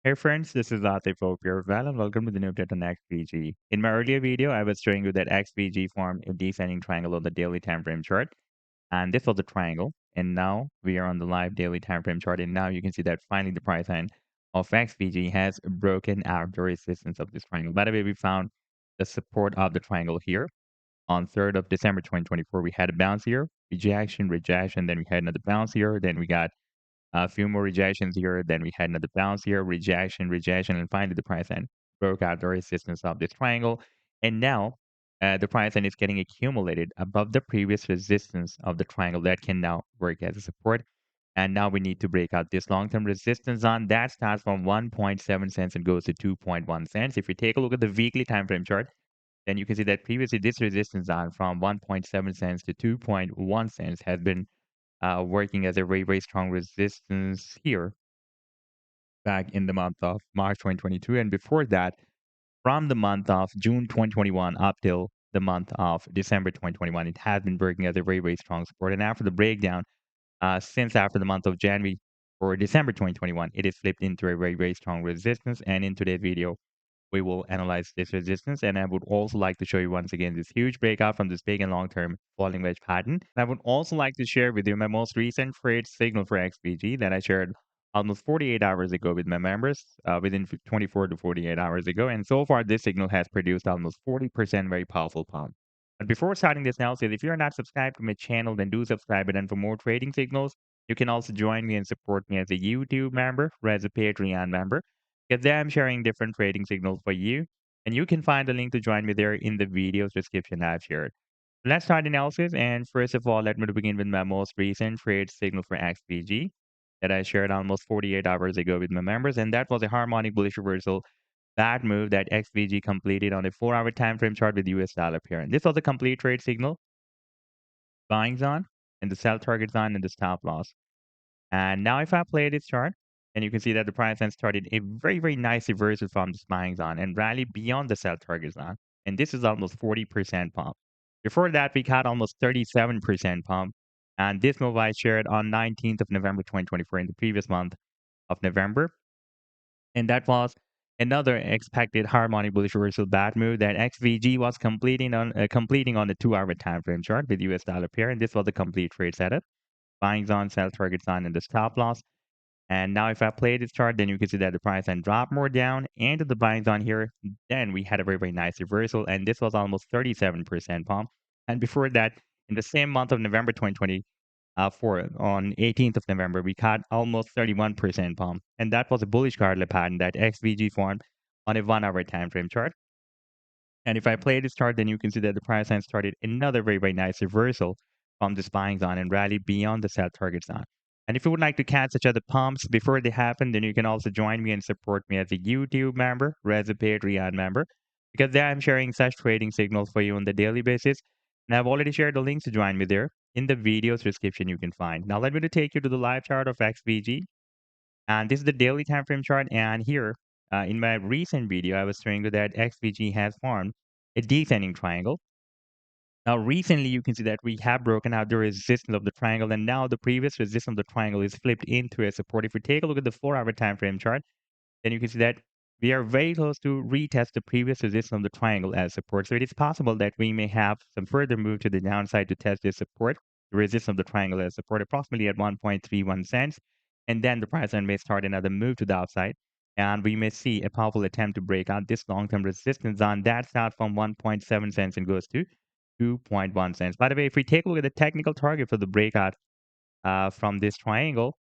Hey friends, this is Atif Opier and welcome to the new update on XVG. In my earlier video, I was showing you that XVG formed a descending triangle on the daily time frame chart, and this was the triangle. And now we are on the live daily time frame chart, and now you can see that finally the price line of XVG has broken out the resistance of this triangle. By the way, we found the support of the triangle here on 3rd of December 2024. We had a bounce here, rejection, rejection, then we had another bounce here, then we got a few more rejections here. Then we had another bounce here, rejection, rejection, and finally the price line broke out the resistance of this triangle. And now the price line is getting accumulated above the previous resistance of the triangle that can now work as a support. And now we need to break out this long-term resistance zone that starts from 1.7 cents and goes to 2.1 cents. If you take a look at the weekly time frame chart, then you can see that previously this resistance zone from 1.7 cents to 2.1 cents has been working as a very, very strong resistance here back in the month of March 2022. And before that, from the month of June 2021 up till the month of December 2021, it has been working as a very, very strong support. And after the breakdown, since after the month of January or December 2021, it is flipped into a very, very strong resistance. And in today's video, we will analyze this resistance. And I would also like to show you once again this huge breakout from this big and long-term falling wedge pattern. And I would also like to share with you my most recent trade signal for XVG that I shared almost 48 hours ago with my members, within 24 to 48 hours ago. And so far, this signal has produced almost 40% very powerful pump. But before starting this analysis, if you're not subscribed to my channel, then do subscribe. And for more trading signals, you can also join me and support me as a YouTube member or as a Patreon member because there I'm sharing different trading signals for you. And you can find the link to join me there in the video's description I've shared. Let's start analysis. And first of all, let me begin with my most recent trade signal for XPG that I shared almost 48 hours ago with my members. And that was a harmonic bullish reversal. That move that XVG completed on a 4-hour time frame chart with US dollar pair. And this was a complete trade signal, buying zone, and the sell target zone and the stop loss. And now if I play this chart, and you can see that the price line started a very, very nice reversal from this buying zone and rally beyond the sell target zone. And this is almost 40% pump. Before that, we got almost 37% pump. And this move I shared on 19th of November 2024 in the previous month of November. And that was another expected harmonic bullish reversal bad move that XVG was completing on the 2-hour time frame chart with US dollar pair. And this was a complete trade setup. Buying zone, sell target zone, and the stop loss. And now if I play this chart, then you can see that the price line dropped more down into the buying zone here. Then we had a very, very nice reversal. And this was almost 37% pump. And before that, in the same month of November 2020, on 18th of November, we caught almost 31% pump. And that was a bullish candle pattern that XVG formed on a 1-hour time frame chart. And if I play this chart, then you can see that the price line started another very, very nice reversal from this buying zone and rallied beyond the sell target zone. And if you would like to catch such other pumps before they happen, then you can also join me and support me as a YouTube member or as a Patreon member, because there I'm sharing such trading signals for you on the daily basis. And I've already shared the links to join me there in the video's description you can find. Now let me to take you to the live chart of XVG. And this is the daily time frame chart. And here in my recent video, I was showing you that XVG has formed a descending triangle. Now, recently, you can see that we have broken out the resistance of the triangle, and now the previous resistance of the triangle is flipped into a support. If we take a look at the 4-hour time frame chart, then you can see that we are very close to retest the previous resistance of the triangle as support. So it is possible that we may have some further move to the downside to test this support, the resistance of the triangle as support, approximately at 1.31 cents. And then the price line may start another move to the upside. And we may see a powerful attempt to break out this long-term resistance on that start from 1.7 cents and goes to 2.1 cents. By the way, if we take a look at the technical target for the breakout from this triangle,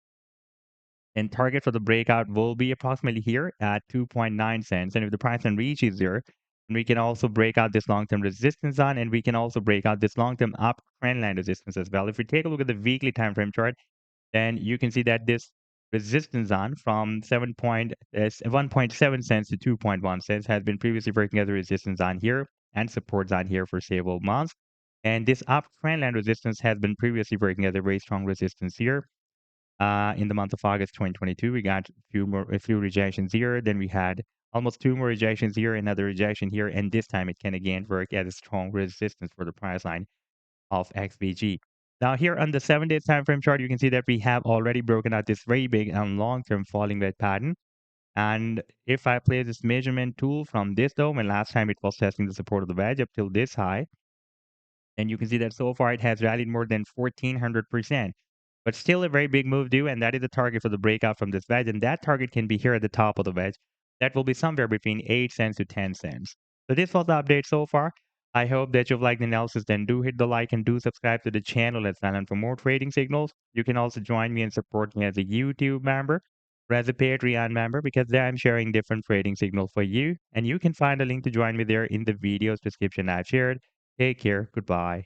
and target for the breakout will be approximately here at 2.9 cents. And if the price then reaches there, we can also break out this long-term resistance zone, and we can also break out this long-term up trend line resistance as well. If we take a look at the weekly time frame chart, then you can see that this resistance zone from 1.7 cents to 2.1 cents has been previously working as a resistance zone here and support zone here for several months. And this up trend line resistance has been previously working as a very strong resistance here. In the month of August 2022, we got a few rejections here. Then we had almost 2 more rejections here, another rejection here, and this time it can again work as a strong resistance for the price line of XVG. Now here on the 7-day time frame chart, you can see that we have already broken out this very big and long-term falling wedge pattern. And if I play this measurement tool from this zone, and last time it was testing the support of the wedge up till this high, and you can see that so far it has rallied more than 1400%. But still a very big move due, and that is the target for the breakout from this wedge. And that target can be here at the top of the wedge. That will be somewhere between 8 cents to 10 cents. So this was the update so far. I hope that you've liked the analysis. Then do hit the like and do subscribe to the channel as well. And for more trading signals, you can also join me and support me as a YouTube member or as a Patreon member, because there I'm sharing different trading signals for you. And you can find a link to join me there in the video's description I've shared. Take care. Goodbye.